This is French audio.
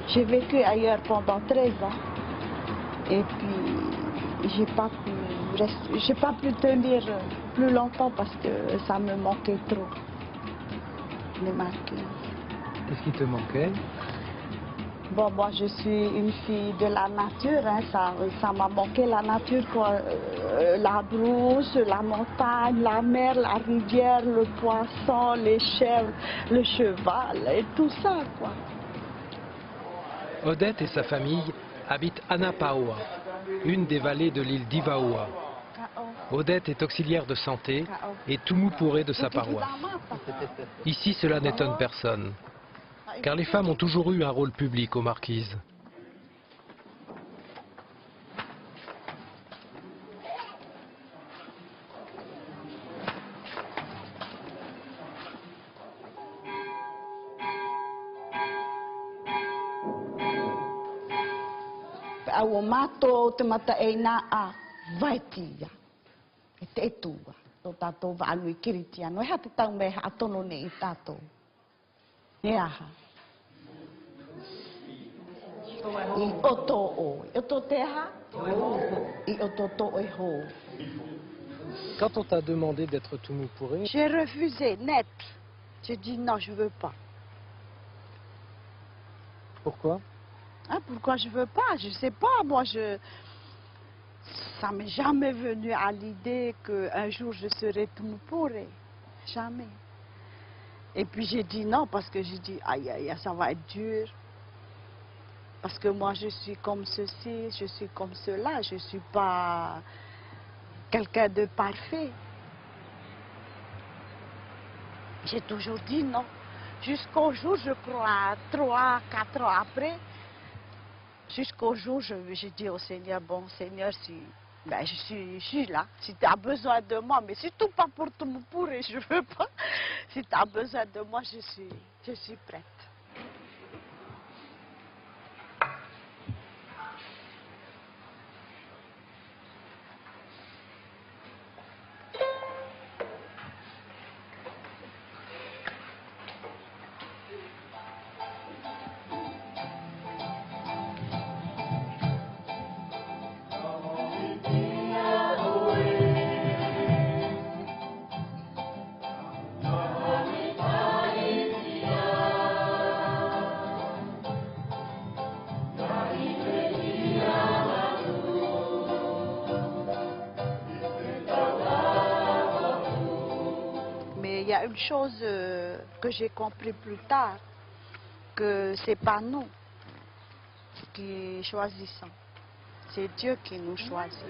J'ai vécu ailleurs pendant 13 ans. Et puis, j'ai pas pu tenir plus longtemps parce que ça me manquait trop. Les Marquises. Qu'est-ce qui te manquait? Bon, moi, je suis une fille de la nature, hein, ça m'a manqué la nature, quoi. La brousse, la montagne, la mer, la rivière, le poisson, les chèvres, le cheval et tout ça, quoi. Odette et sa famille habitent Anapaoa, une des vallées de l'île d'Ivaoa. Odette est auxiliaire de santé et Tumupure de sa paroisse. Ici, cela n'étonne personne, car les femmes ont toujours eu un rôle public aux Marquises. Au mato te mata e na a vaitia. E te etua. Tō tātou wa anu i kiritia. Noi ha te tau me ha atono ne i tātou. Ne aha. I oto o. I oto te ha? I oto to e ho. Quand on t'a demandé d'être Tumupure, J'ai refusé, net. J'ai dit non, je veux pas. pourquoi? Hein, pourquoi je veux pas? Je sais pas, moi ça m'est jamais venu à l'idée qu'un jour je serai Tumupure. Jamais. Et puis j'ai dit non parce que j'ai dit aïe aïe, ça va être dur. Parce que moi je suis comme ceci, je suis comme cela, je suis pas quelqu'un de parfait. J'ai toujours dit non. Jusqu'au jour, je crois, 3, 4 ans après, jusqu'au jour, j'ai dit au Seigneur, bon Seigneur, ben, je suis là. Si tu as besoin de moi, mais surtout pas pour tout me pourrir, je veux pas. Si tu as besoin de moi, je suis prête. Il y a une chose que j'ai compris plus tard, que c'est pas nous qui choisissons, c'est Dieu qui nous choisit.